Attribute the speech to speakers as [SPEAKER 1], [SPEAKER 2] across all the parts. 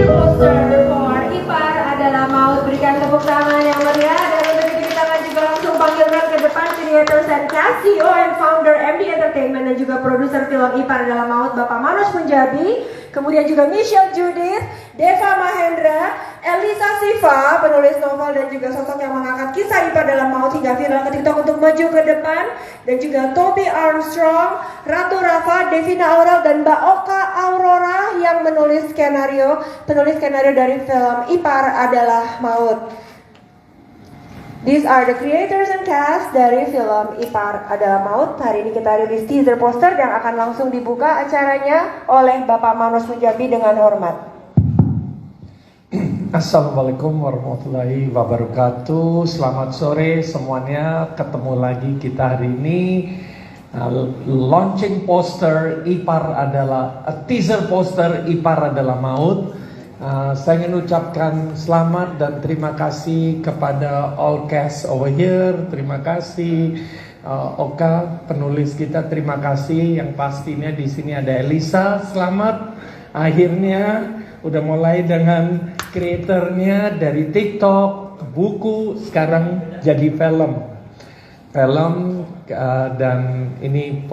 [SPEAKER 1] Poster for Ipar adalah Maut. Berikan tepuk tangan yang meriah. Dan untuk itu kita akan juga langsung panggilkan ke depan creators and cast, CEO and founder MD Entertainment dan juga produser film Ipar adalah Maut, Bapak Manoj Punjabi. Kemudian juga Michelle Judith, Deva Mahendra, Elisa Siva, penulis novel dan juga sosok yang mengangkat kisah Ipar dalam Maut hingga viral ke TikTok untuk maju ke depan. Dan juga Toby Armstrong, Ratu Rafa, Devina Aurel dan Mbak Oka Aurora yang menulis skenario. Penulis skenario dari film Ipar adalah Maut. These are the creators and cast dari film Ipar adalah Maut. Hari ini kita rilis teaser poster yang akan langsung dibuka acaranya oleh Bapak Manoj Punjabi dengan hormat.
[SPEAKER 2] Assalamualaikum warahmatullahi wabarakatuh. Selamat sore semuanya. Ketemu lagi kita hari ini. Launching poster Ipar adalah teaser poster Ipar adalah Maut. Saya ingin ucapkan selamat dan terima kasih kepada all cast over here. Terima kasih Oka penulis kita. Terima kasih yang pastinya di sini ada Elisa. Selamat akhirnya udah mulai dengan kreatornya dari TikTok, buku, sekarang jadi film. Dan ini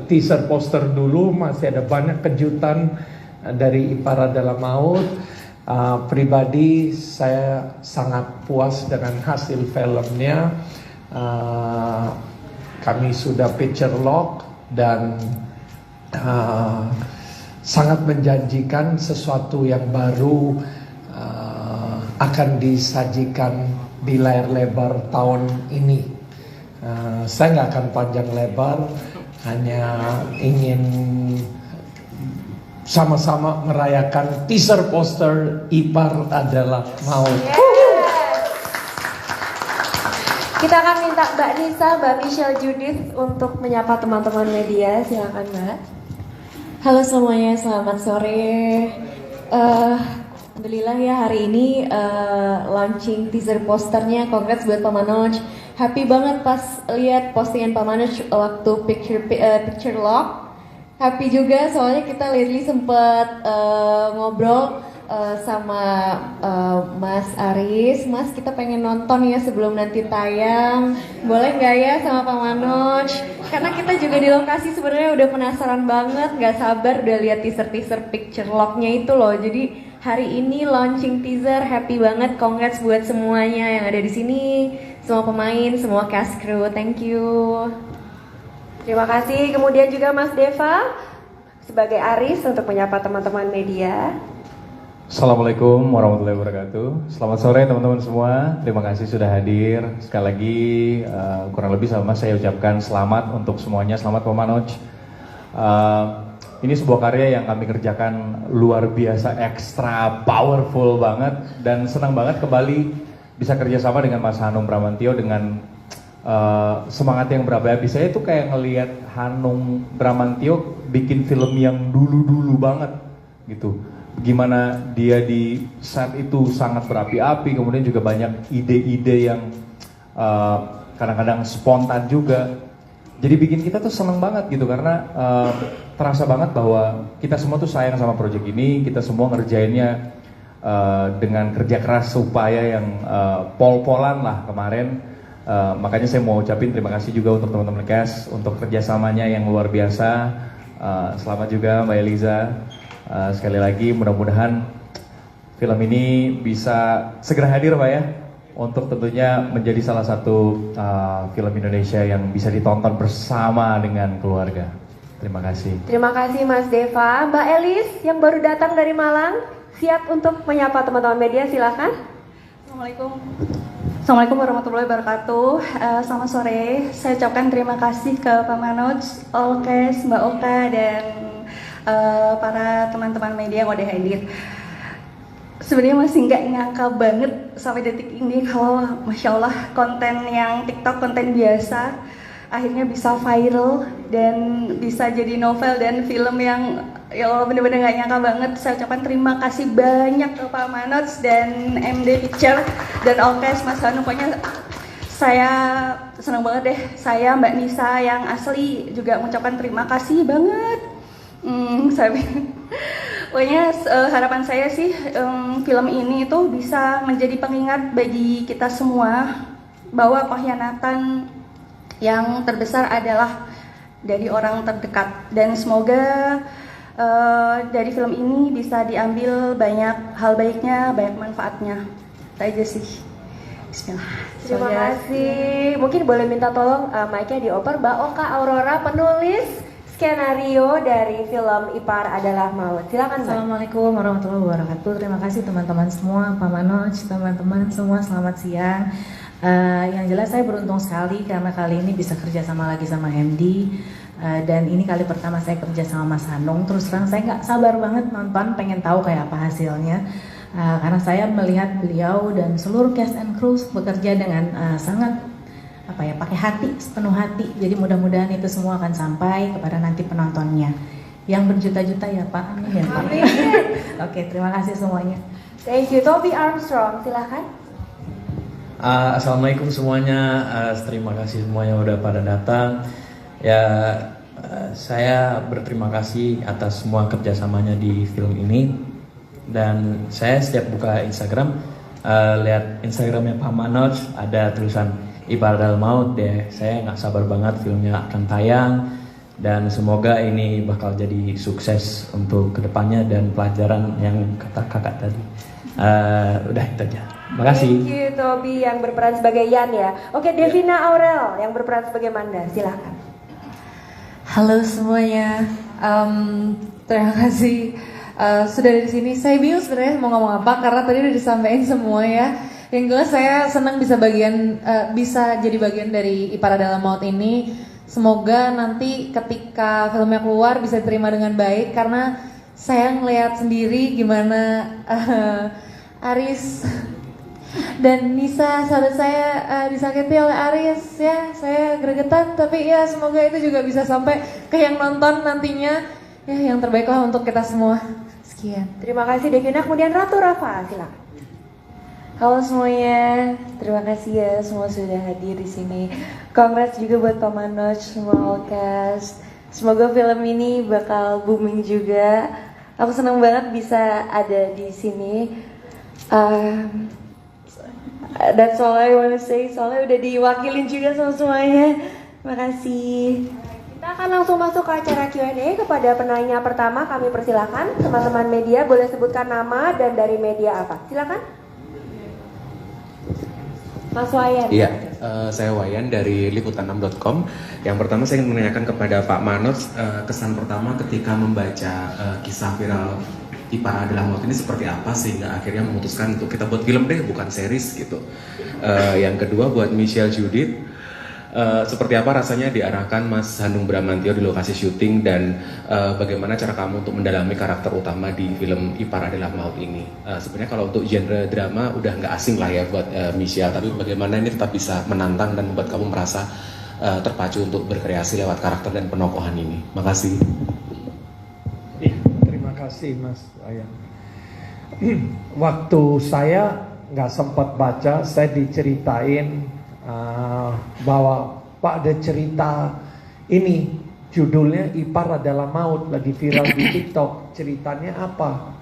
[SPEAKER 2] teaser poster dulu, masih ada banyak kejutan dari Ipar adalah Maut. Pribadi saya sangat puas dengan hasil filmnya. Kami sudah picture lock dan sangat menjanjikan sesuatu yang baru akan disajikan di layar lebar tahun ini. Saya nggak akan panjang lebar, hanya ingin sama-sama merayakan teaser poster Ipar adalah Maut.
[SPEAKER 1] Yes. Kita akan minta Mbak Nisa, Mbak Michelle Judith untuk menyapa teman-teman media. Silakan Mbak.
[SPEAKER 3] Halo semuanya, selamat sore. Alhamdulillah ya hari ini launching teaser posternya. Congrats buat Pak Manoj. Happy banget pas lihat postingan Pak Manoj waktu picture lock. Happy juga soalnya kita lately sempet ngobrol sama Mas Aris. Mas, kita pengen nonton ya sebelum nanti tayang. Boleh nggak ya sama Pak Manoj? Karena kita juga di lokasi sebenarnya udah penasaran banget, nggak sabar udah lihat teaser picture lock-nya itu loh. Jadi hari ini launching teaser, happy banget. Congrats buat semuanya yang ada di sini, semua pemain, semua cast crew. Thank you.
[SPEAKER 1] Terima kasih. Kemudian juga Mas Deva sebagai Aris untuk menyapa teman-teman media.
[SPEAKER 4] Assalamualaikum warahmatullahi wabarakatuh. Selamat sore teman-teman semua. Terima kasih sudah hadir. Sekali lagi kurang lebih sama saya ucapkan selamat untuk semuanya. Selamat Pak Manoj. Ini sebuah karya yang kami kerjakan luar biasa, ekstra powerful banget, dan senang banget kembali bisa kerjasama dengan Mas Hanung Bramantyo dengan semangat yang berapi-api. Saya tuh kayak ngelihat Hanung Bramantyo bikin film yang dulu-dulu banget gitu. Gimana dia di set itu sangat berapi-api, kemudian juga banyak ide-ide yang kadang-kadang spontan juga. Jadi bikin kita tuh seneng banget gitu karena terasa banget bahwa kita semua tuh sayang sama proyek ini, kita semua ngerjainnya dengan kerja keras supaya yang pol-polan lah kemarin. Makanya saya mau ucapin terima kasih juga untuk teman-teman cast untuk kerjasamanya yang luar biasa. Selamat juga Mbak Eliza. Sekali lagi mudah-mudahan film ini bisa segera hadir Pak ya, untuk tentunya menjadi salah satu film Indonesia yang bisa ditonton bersama dengan keluarga. Terima kasih.
[SPEAKER 1] Terima kasih Mas Deva. Mbak Elis yang baru datang dari Malang, siap untuk menyapa teman-teman media, silakan.
[SPEAKER 5] Assalamualaikum warahmatullahi wabarakatuh. Selamat sore. Saya ucapkan terima kasih ke Pak Manoj, all cast, Mbak Oka dan para teman-teman media yang udah hadir. Sebenarnya masih nggak nyangka banget sampai detik ini kalau Masya Allah konten yang TikTok, konten biasa akhirnya bisa viral dan bisa jadi novel dan film yang ya Allah bener-bener gak nyangka banget. Saya ucapkan terima kasih banyak ke Pak Manoj dan MD Picture dan all cast, Mas Hanu. Pokoknya saya senang banget deh. Saya Mbak Nisa yang asli juga mengucapkan terima kasih banget. Pokoknya harapan saya sih film ini itu bisa menjadi pengingat bagi kita semua bahwa pengkhianatan yang terbesar adalah dari orang terdekat, dan semoga dari film ini bisa diambil banyak hal baiknya, banyak manfaatnya. Itu aja sih. Bismillah.
[SPEAKER 1] Terima kasih. Mungkin boleh minta tolong mic-nya dioper Mbak Oka Aurora, penulis skenario dari film Ipar Adalah Maut. Silakan Mbak.
[SPEAKER 6] Assalamualaikum warahmatullahi wabarakatuh. Terima kasih teman-teman semua, Pak Manoj, teman-teman semua, selamat siang. Yang jelas saya beruntung sekali karena kali ini bisa kerja sama lagi sama MD. Dan ini kali pertama saya kerja sama Mas Hanung. Terus terang saya nggak sabar banget nonton, pengen tahu kayak apa hasilnya. Karena saya melihat beliau dan seluruh cast and crew bekerja dengan sangat pakai hati, sepenuh hati. Jadi mudah-mudahan itu semua akan sampai kepada nanti penontonnya yang berjuta-juta ya Pak. Amin ya Pak. Oke, terima kasih semuanya.
[SPEAKER 1] Thank you. Toby Armstrong, silakan.
[SPEAKER 7] Assalamualaikum semuanya. Terima kasih semuanya udah pada datang. Ya, saya berterima kasih atas semua kerjasamanya di film ini. Dan saya setiap buka Instagram, lihat Instagramnya Pak Manoj, ada tulisan Ipar Adalah Maut. Ya, saya nggak sabar banget filmnya akan tayang. Dan semoga ini bakal jadi sukses untuk kedepannya dan pelajaran yang kata kakak tadi. Udah itu aja. Makasih.
[SPEAKER 1] Thank you Toby yang berperan sebagai Yan ya. Oke, Devina Aurel yang berperan sebagai Manda, silakan.
[SPEAKER 8] Halo semuanya, terima kasih sudah di sini. Saya bingung sebenarnya mau ngomong apa karena tadi udah disampaikan semua ya. Yang jelas saya senang bisa jadi bagian dari Ipar Adalah Maut ini. Semoga nanti ketika filmnya keluar bisa diterima dengan baik karena saya ngelihat sendiri gimana Aris dan Nisa sahabat saya disakiti oleh Aris ya. Saya gregetan tapi ya semoga itu juga bisa sampai ke yang nonton nantinya ya, yang terbaik lah untuk kita semua. Sekian.
[SPEAKER 1] Terima kasih Devina. Kemudian Ratu Rafa, silakan.
[SPEAKER 9] Halo semuanya, terima kasih ya semua sudah hadir di sini. Congrats juga buat Pak Manoj, semua all cast. Semoga film ini bakal booming juga. Aku senang banget bisa ada di sini. That's all I wanna say. Soalnya udah diwakilin juga sama semuanya. Makasih.
[SPEAKER 1] Kita akan langsung masuk ke acara Q&A. Kepada penanya pertama kami persilakan. Teman-teman media boleh sebutkan nama dan dari media apa. Silakan. Mas Wayan.
[SPEAKER 10] Iya, saya Wayan dari liputan6.com. Yang pertama saya ingin menanyakan kepada Pak Manoj, kesan pertama ketika membaca kisah viral Ipar Adalah Maut ini seperti apa sehingga akhirnya memutuskan untuk kita buat film deh, bukan series gitu. Yang kedua buat Michelle Judith, seperti apa rasanya diarahkan Mas Hanung Bramantyo di lokasi syuting dan bagaimana cara kamu untuk mendalami karakter utama di film Ipar Adalah Maut ini? Sebenarnya kalau untuk genre drama udah nggak asing lah ya buat Michelle, tapi bagaimana ini tetap bisa menantang dan membuat kamu merasa terpacu untuk berkreasi lewat karakter dan penokohan ini? Makasih.
[SPEAKER 2] Terima kasih Mas Wayan. Waktu saya nggak sempat baca, saya diceritain bahwa Pak ada cerita ini judulnya Ipar Adalah Maut, lagi viral di TikTok. Ceritanya apa?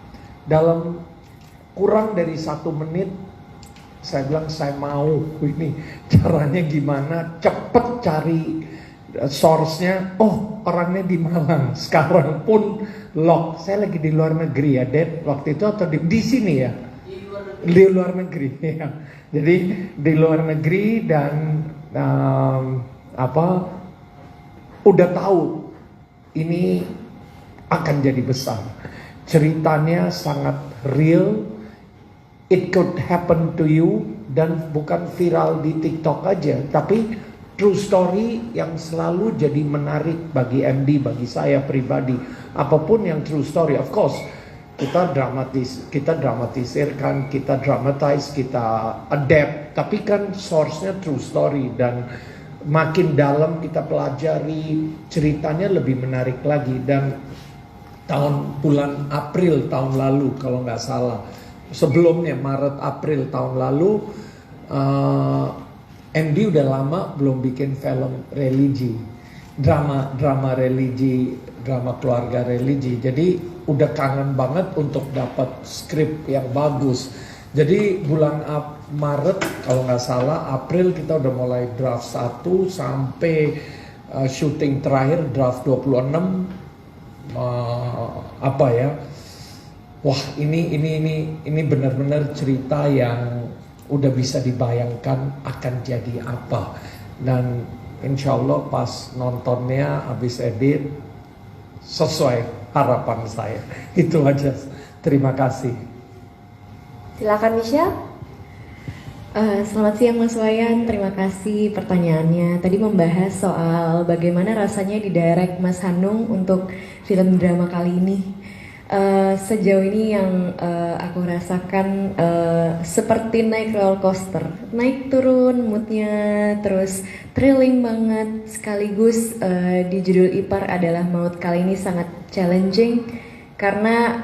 [SPEAKER 2] Dalam kurang dari 1 menit saya bilang saya mau, ini caranya gimana, cepet cari source-nya. Oh, orangnya di Malang. Sekarang pun lock. Saya lagi di luar negeri ya, Dad. Waktu itu atau di sini ya? Di luar negeri ya. Jadi di luar negeri dan udah tahu ini akan jadi besar. Ceritanya sangat real. It could happen to you, dan bukan viral di TikTok aja, tapi true story yang selalu jadi menarik bagi MD, bagi saya pribadi. Apapun yang true story, of course kita dramatisirkan, kita dramatize, kita adapt, tapi kan source-nya true story, dan makin dalam kita pelajari ceritanya lebih menarik lagi. Dan bulan April tahun lalu kalau nggak salah, sebelumnya Maret April tahun lalu, MD udah lama belum bikin film religi, drama religi, drama keluarga religi. Jadi udah kangen banget untuk dapat skrip yang bagus. Jadi bulan Maret kalau nggak salah, April kita udah mulai draft 1 sampai syuting terakhir draft 26. Wah ini benar-benar cerita yang udah bisa dibayangkan akan jadi apa. Dan insya Allah pas nontonnya habis edit sesuai harapan saya. Itu aja. Terima kasih.
[SPEAKER 9] Silakan Michelle.
[SPEAKER 3] Selamat siang Mas Wayan, terima kasih pertanyaannya. Tadi membahas soal bagaimana rasanya didirect Mas Hanung untuk film drama kali ini. Sejauh ini yang aku rasakan seperti naik roller coaster, naik turun moodnya, terus thrilling banget. Sekaligus di judul Ipar Adalah Maut kali ini sangat challenging karena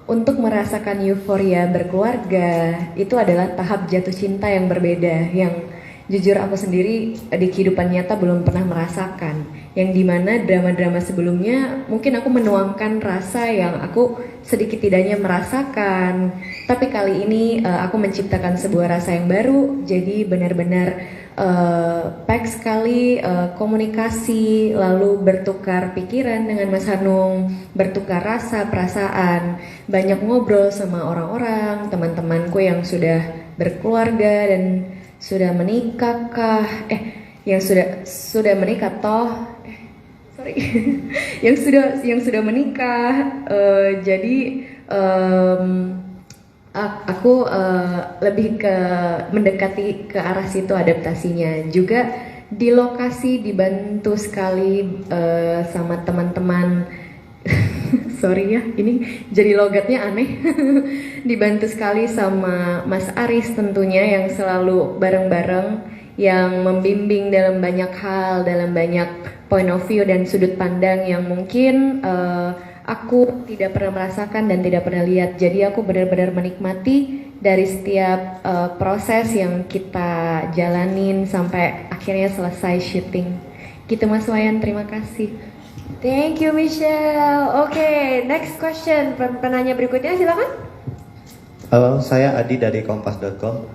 [SPEAKER 3] untuk merasakan euforia berkeluarga itu adalah tahap jatuh cinta yang berbeda, yang jujur aku sendiri di kehidupan nyata belum pernah merasakan, yang dimana drama-drama sebelumnya mungkin aku menuangkan rasa yang aku sedikit tidaknya merasakan, tapi kali ini aku menciptakan sebuah rasa yang baru. Jadi benar-benar pack sekali komunikasi, lalu bertukar pikiran dengan Mas Hanung, bertukar rasa, perasaan, banyak ngobrol sama orang-orang, teman-temanku yang sudah berkeluarga dan sudah menikah yang sudah menikah yang sudah menikah. Jadi aku lebih ke mendekati ke arah situ adaptasinya. Juga di lokasi dibantu sekali sama teman-teman. Sorry ya, ini jadi logatnya aneh. Dibantu sekali sama Mas Aris tentunya yang selalu bareng-bareng, yang membimbing dalam banyak hal, dalam banyak point of view dan sudut pandang yang mungkin aku tidak pernah merasakan dan tidak pernah lihat. Jadi aku benar-benar menikmati dari setiap proses yang kita jalanin sampai akhirnya selesai syuting. Gitu Mas Wayan, terima kasih.
[SPEAKER 1] Thank you Michelle. Oke, next question. Penanya berikutnya silakan.
[SPEAKER 11] Halo, saya Adi dari kompas.com.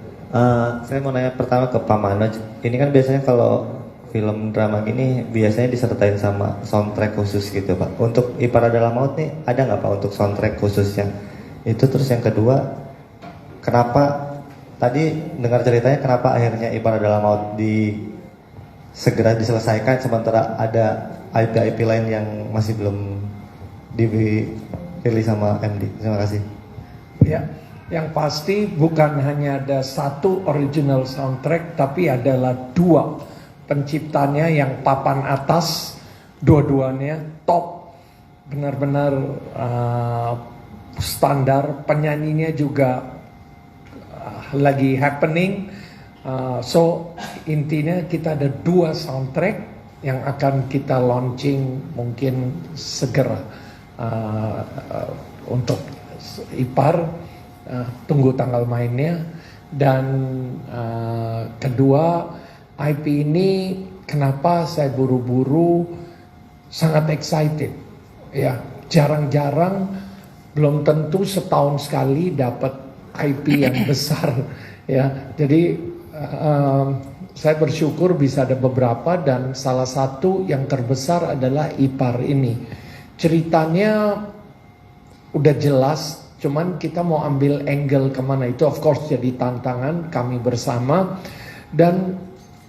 [SPEAKER 11] Saya mau nanya pertama ke Pak Manoj. Ini kan biasanya kalau film drama gini biasanya disertain sama soundtrack khusus gitu Pak. Untuk Ipar Adalah Maut nih ada nggak Pak untuk soundtrack khususnya? Itu terus yang kedua, kenapa tadi dengar ceritanya kenapa akhirnya Ipar Adalah Maut segera diselesaikan sementara ada IP lain yang masih belum dirilis sama MD. Terima kasih.
[SPEAKER 2] Ya, yang pasti bukan hanya ada satu original soundtrack, tapi adalah dua penciptanya yang papan atas, dua-duanya top, benar-benar standar. Penyanyinya juga lagi happening. So intinya kita ada dua soundtrack yang akan kita launching mungkin segera untuk Ipar. Tunggu tanggal mainnya. Dan kedua, IP ini kenapa saya buru-buru sangat excited ya, jarang-jarang, belum tentu setahun sekali dapat IP yang besar ya. Jadi saya bersyukur bisa ada beberapa, dan salah satu yang terbesar adalah Ipar ini. Ceritanya udah jelas, cuman kita mau ambil angle kemana, itu of course jadi tantangan kami bersama, dan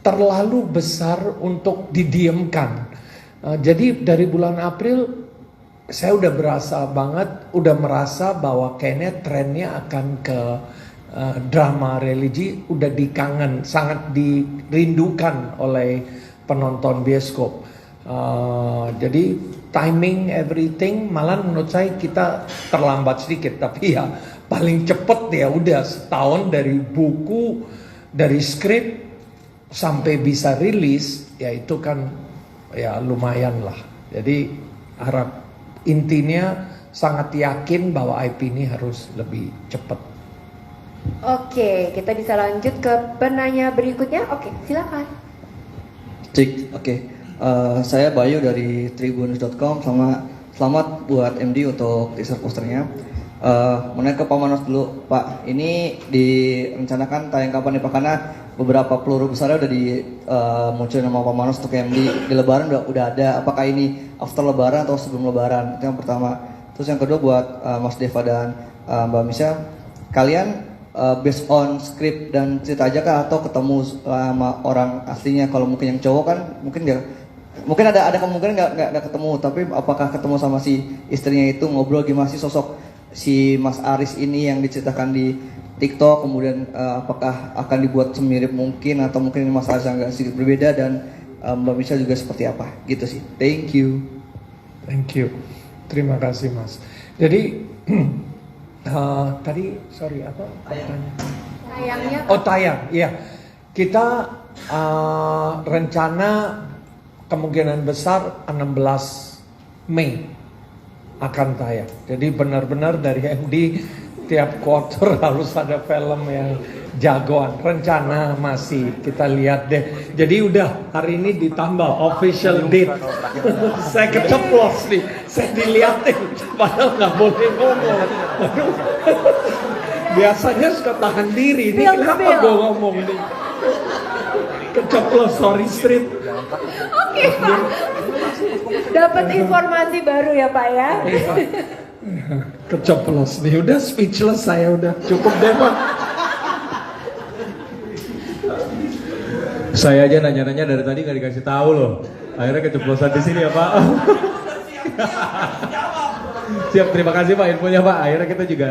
[SPEAKER 2] terlalu besar untuk didiamkan. Jadi dari bulan April saya udah udah merasa bahwa kayaknya trennya akan ke drama religi, udah sangat dirindukan oleh penonton bioskop. Jadi timing everything, malah menurut saya kita terlambat sedikit, tapi ya paling cepet ya udah setahun dari buku, dari skrip sampai bisa rilis, ya itu kan ya lumayan lah. Jadi intinya sangat yakin bahwa IP ini harus lebih cepat.
[SPEAKER 1] Oke, kita bisa lanjut ke penanya berikutnya. Oke, silakan.
[SPEAKER 12] Oke. Saya Bayu dari tribunnews.com. selamat buat MD untuk teaser posternya. Mengenai ke Pak Manos dulu, Pak. Ini direncanakan tayang kapan nih Pak? Karena beberapa peluru besarnya udah munculin nama Pak Manos untuk MD di Lebaran udah ada. Apakah ini after Lebaran atau sebelum Lebaran? Itu yang pertama. Terus yang kedua buat Mas Deva dan Mbak Misha, kalian based on script dan cerita aja kah atau ketemu sama orang aslinya? Kalau mungkin yang cowok kan mungkin ada kemungkinan nggak ketemu, tapi apakah ketemu sama si istrinya itu, ngobrol gimana sih sosok si Mas Aris ini yang diceritakan di TikTok, kemudian apakah akan dibuat semirip mungkin atau mungkin Mas Aris agak sedikit berbeda, dan Mbak Misha juga seperti apa gitu sih. Thank you.
[SPEAKER 2] Terima kasih Mas. Jadi tadi sorry apa pertanyaan?
[SPEAKER 3] Tayangnya
[SPEAKER 2] Tayang, iya. Kita rencana kemungkinan besar 16 Mei akan tayang. Jadi benar-benar dari MD tiap quarter harus ada film yang jagoan. Rencana masih kita lihat deh. Jadi udah hari ini ditambah official date. Saya keceplos nih. Saya dilihatin padahal nggak boleh ngomong. Biasanya suka tahan diri. Ini kenapa gue ngomong nih? Keceplos, sorry street.
[SPEAKER 1] Oke Pak. Dapat informasi baru ya Pak ya.
[SPEAKER 2] Keceplos nih, udah speechless saya, udah cukup deh Pak.
[SPEAKER 4] Saya aja nanya-nanya dari tadi nggak dikasih tahu loh. Akhirnya keceplosan di sini ya Pak. Siap, terima kasih Pak infonya Pak. Akhirnya kita juga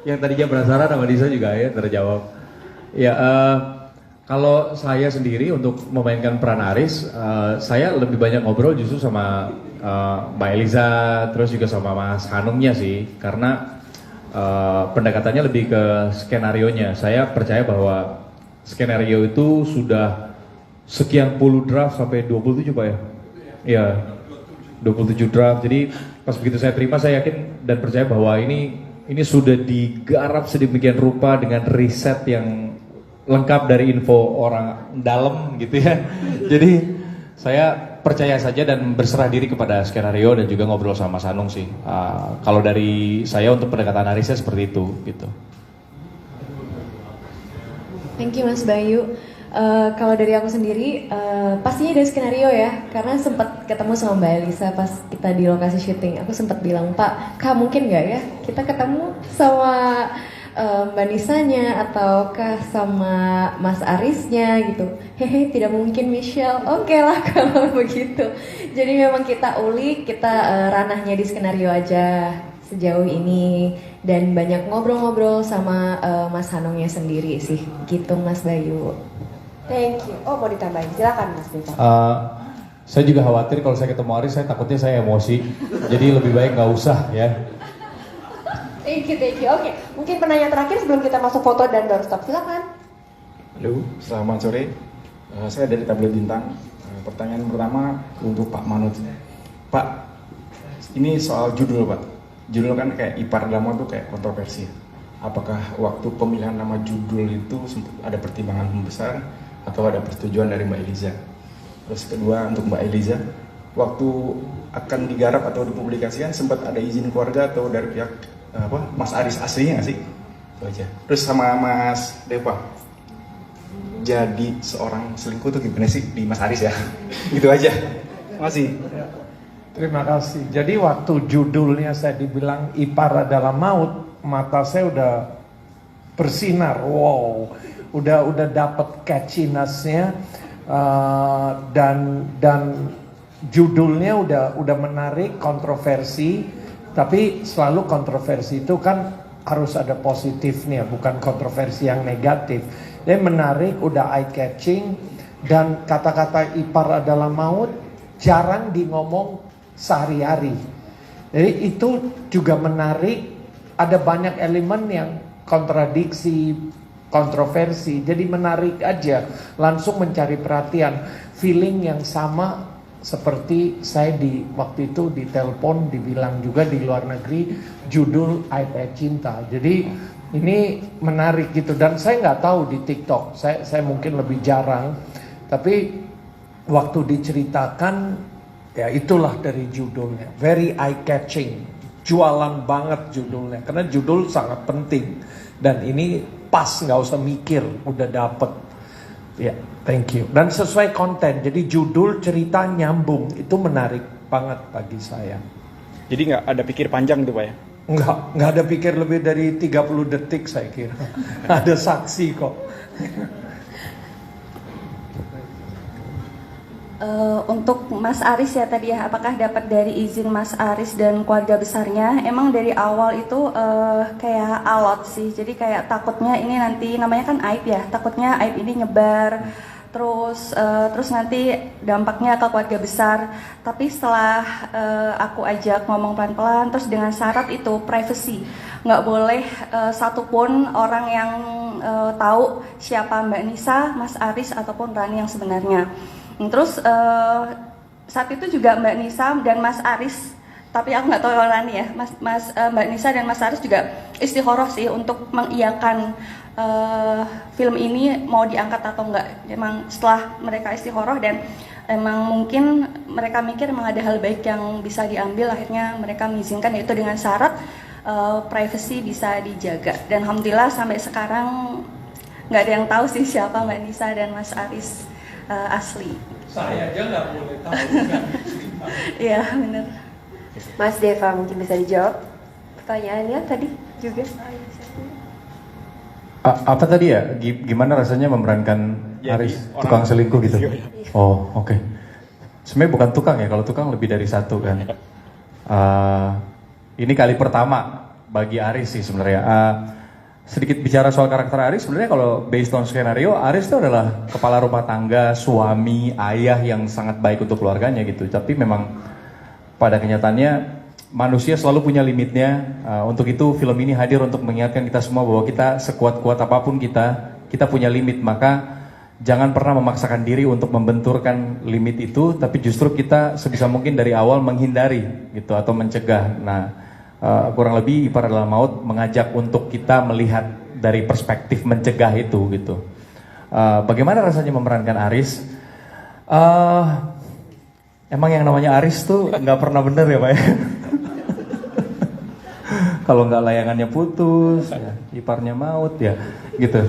[SPEAKER 4] yang tadinya penasaran sama Disa juga ya terjawab. Ya, kalau saya sendiri untuk memainkan peran Aris, saya lebih banyak ngobrol justru sama Mbak Eliza, terus juga sama Mas Hanumnya sih, karena pendekatannya lebih ke skenarionya. Saya percaya bahwa skenario itu sudah sekian puluh draft sampai 27 Pak ya? Iya, 27 draft. Jadi pas begitu saya terima, saya yakin dan percaya bahwa ini sudah digarap sedemikian rupa dengan riset yang lengkap dari info orang dalam gitu ya. Jadi saya percaya saja dan berserah diri kepada skenario dan juga ngobrol sama Mas Anung sih. Kalau dari saya untuk pendekatan Arisnya seperti itu gitu.
[SPEAKER 3] Thank you Mas Bayu. Kalau dari aku sendiri, pastinya dari skenario ya, karena sempat ketemu sama Mbak Elisa pas kita di lokasi syuting. Aku sempat bilang, Pak, Kak mungkin nggak ya kita ketemu sama Mbak Nisanya ataukah sama Mas Arisnya gitu. Hehe, tidak mungkin Michelle. Oke lah kalau begitu. Jadi memang kita ulik, kita ranahnya di skenario aja sejauh ini, dan banyak ngobrol-ngobrol sama Mas Hanungnya sendiri sih. Gitu Mas Bayu.
[SPEAKER 1] Thank you. Oh mau ditambahin, silakan Mas Deva.
[SPEAKER 4] Saya juga khawatir kalau saya ketemu Aris, saya takutnya saya emosi. Jadi lebih baik nggak usah ya.
[SPEAKER 1] Thank you. Oke, mungkin penanya terakhir sebelum kita masuk foto dan doorstop, silakan.
[SPEAKER 13] Halo, selamat sore. Saya dari Tablet Bintang. Pertanyaan pertama untuk Pak Manoj. Pak, ini soal judul Pak. Judul kan kayak Ipar Drama tuh kayak kontroversi. Apakah waktu pemilihan nama judul itu ada pertimbangan besar atau ada persetujuan dari Mbak Eliza? Terus kedua untuk Mbak Eliza, waktu akan digarap atau dipublikasikan sempat ada izin keluarga atau dari pihak Mas Aris aslinya nggak sih? Itu aja. Terus sama Mas Deva, jadi seorang selingkuh tuh gimana sih di Mas Aris ya? Gitu aja. Makasih.
[SPEAKER 2] Terima kasih. Jadi waktu judulnya saya dibilang Ipar Adalah Maut, mata saya udah bersinar. Wow, udah dapat catchiness-nya, dan judulnya udah menarik, kontroversi. Tapi selalu kontroversi itu kan harus ada positifnya, bukan kontroversi yang negatif. Dia menarik, udah eye catching, dan kata-kata Ipar Adalah Maut jarang di ngomong sehari-hari. Jadi itu juga menarik, ada banyak elemen yang kontradiksi, kontroversi, jadi menarik aja, langsung mencari perhatian, feeling yang sama seperti saya di waktu itu di telepon dibilang juga di luar negeri judul iPad Cinta. Jadi ini menarik gitu, dan saya nggak tahu di TikTok, saya mungkin lebih jarang, tapi waktu diceritakan Ya itulah dari judulnya, very eye catching, jualan banget judulnya, karena judul sangat penting dan ini pas, nggak usah mikir, udah dapet. Ya, thank you. Dan sesuai konten, jadi judul cerita nyambung, itu menarik banget bagi saya.
[SPEAKER 13] Jadi nggak ada pikir panjang gitu Pak ya?
[SPEAKER 2] Nggak ada pikir lebih dari 30 detik saya kira. Ada saksi kok.
[SPEAKER 5] Untuk Mas Aris ya tadi ya, apakah dapat dari izin Mas Aris dan keluarga besarnya? Emang dari awal itu kayak alot sih, jadi kayak takutnya ini nanti namanya kan aib ya, takutnya aib ini nyebar, terus nanti dampaknya ke keluarga besar. Tapi setelah aku ajak ngomong pelan-pelan, terus dengan syarat itu privacy, nggak boleh satupun orang yang tahu siapa Mbak Nisa, Mas Aris ataupun Rani yang sebenarnya. Terus saat itu juga Mbak Nisa dan Mas Aris, tapi aku nggak tahu Rani ya, Mbak Nisa dan Mas Aris juga istikharah sih untuk mengiyakan film ini mau diangkat atau enggak. Emang setelah mereka istikharah dan emang mungkin mereka mikir emang ada hal baik yang bisa diambil, akhirnya mereka mengizinkan, yaitu dengan syarat privacy bisa dijaga. Dan alhamdulillah sampai sekarang nggak ada yang tahu sih siapa Mbak Nisa dan Mas Aris asli.
[SPEAKER 2] Saya aja nggak boleh tahu.
[SPEAKER 5] Iya benar.
[SPEAKER 1] Mas Deva mungkin bisa dijawab pertanyaannya tadi juga.
[SPEAKER 4] Apa tadi ya? Gimana rasanya memerankan Aris tukang selingkuh gitu? Oh, oke. Sebenarnya bukan tukang ya, kalau tukang lebih dari satu kan. Ini kali pertama bagi Aris sih sebenarnya. Sedikit bicara soal karakter Aris, sebenarnya kalau based on skenario, Aris itu adalah kepala rumah tangga, suami, ayah yang sangat baik untuk keluarganya gitu. Tapi memang pada kenyataannya manusia selalu punya limitnya. Untuk itu film ini hadir untuk mengingatkan kita semua bahwa kita sekuat-kuat apapun kita punya limit. Maka jangan pernah memaksakan diri untuk membenturkan limit itu, tapi justru kita sebisa mungkin dari awal menghindari gitu atau mencegah. Nah, kurang lebih Ipar Adalah Maut mengajak untuk kita melihat dari perspektif mencegah itu gitu. Bagaimana rasanya memerankan Aris? Emang yang namanya Aris tuh nggak pernah bener ya Pak ya? Kalau nggak layangannya putus, ya, iparnya maut ya, gitu.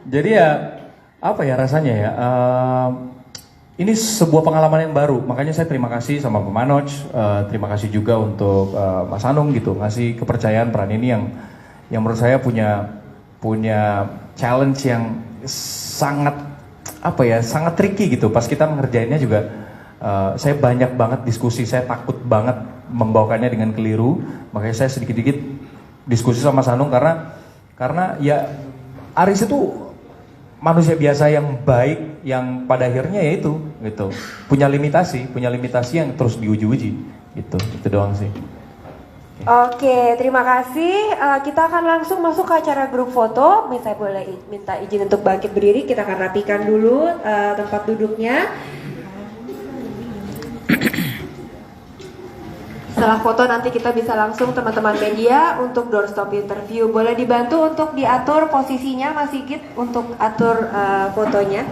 [SPEAKER 4] Jadi ya apa ya rasanya ya? Ini sebuah pengalaman yang baru, makanya saya terima kasih sama Pak Manoj, terima kasih juga untuk Mas Anung gitu, ngasih kepercayaan peran ini yang menurut saya punya challenge yang sangat sangat tricky gitu. Pas kita mengerjainnya juga, saya banyak banget diskusi, saya takut banget membawakannya dengan keliru, makanya saya sedikit-sedikit diskusi sama Mas Anung karena ya Aris itu manusia biasa yang baik, yang pada akhirnya ya itu gitu punya limitasi yang terus diuji-uji gitu, itu doang sih.
[SPEAKER 1] Oke, terima kasih. Kita akan langsung masuk ke acara grup foto. Saya boleh minta izin untuk bangkit berdiri. Kita akan rapikan dulu tempat duduknya. Setelah foto nanti kita bisa langsung teman-teman media untuk doorstop interview. Boleh dibantu untuk diatur posisinya Mas Sigit untuk atur fotonya.